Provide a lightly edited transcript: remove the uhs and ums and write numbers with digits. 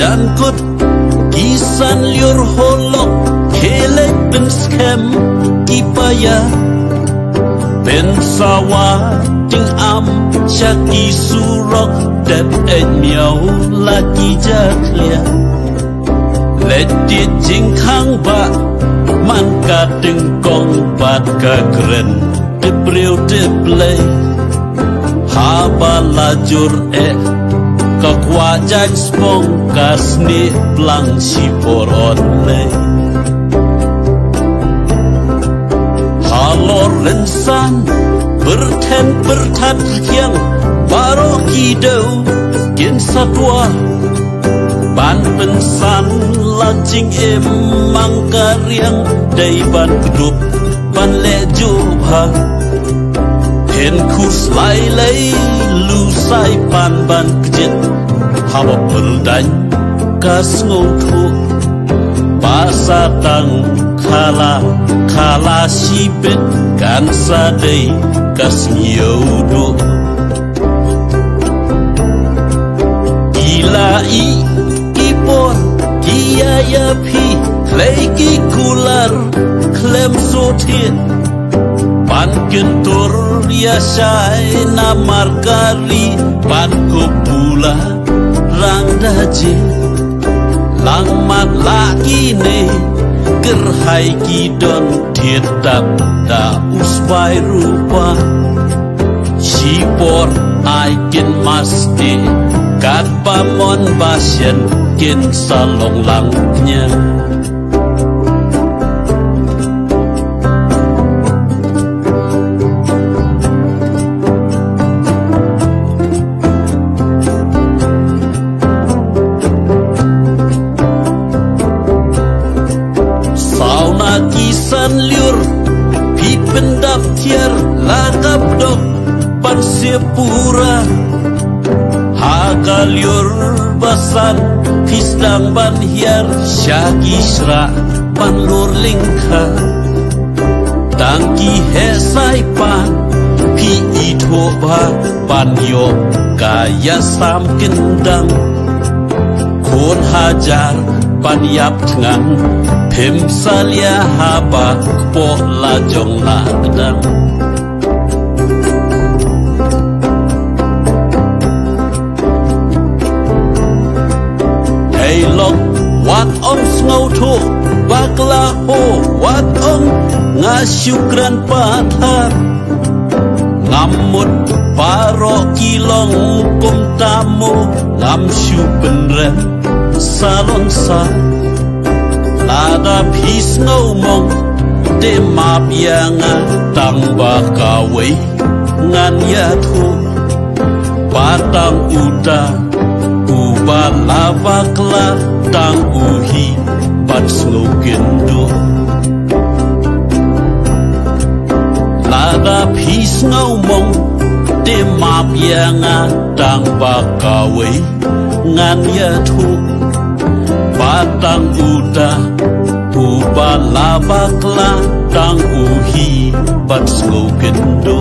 jangkut kisan liur holok kele ben skem kipaya ben sawa ting am syaki surok dat miao lagi jaklia let dia jing khang ba man ka ting kong bat ka kren de breu de play ha ba lajur ka kwa jan spong kasni plang si poron le halor lensan berten bertat yang baro kidau gen satwa ban pensan lajing mangkariang dai ban grup ban le jubha hen kus lai lai lu sai pan ban kjet haba perdan kas ngotu pasatang kala sibet kan sadai kas yodo ilai ipon kiaya pi lagi kular klem sotin pan kentur ya syai na margari pan kupula rang daje lang mat lagi ne gerhai kidon tietap da uspai rupa sipor aikin masti kat pamon basyen kin salong langnya kisan liur pi pendap tiar lakap dok pan sepura haka liur basan pisdang ban hiar syagisra pan lur lingka tangki hesai pan pi ito ba pan yo kaya sam kendang kon hajar pan yap tengang Pem salia haba kpo la jong la gedang Hey lok wat ong ngau thu bakla ho wat ong ngasyukran pathar ngamut paro kilong kum tamu ngam syu penren salon sa Lada pis ngau mong de map yanga tang bakawe ngan ya thu patang uda uba lavakla tang uhi pat snogendo Lada pis ngau mong de map yanga tang bakawe ngan ya thu patang uda uba lavakla tang uhi pat skogendo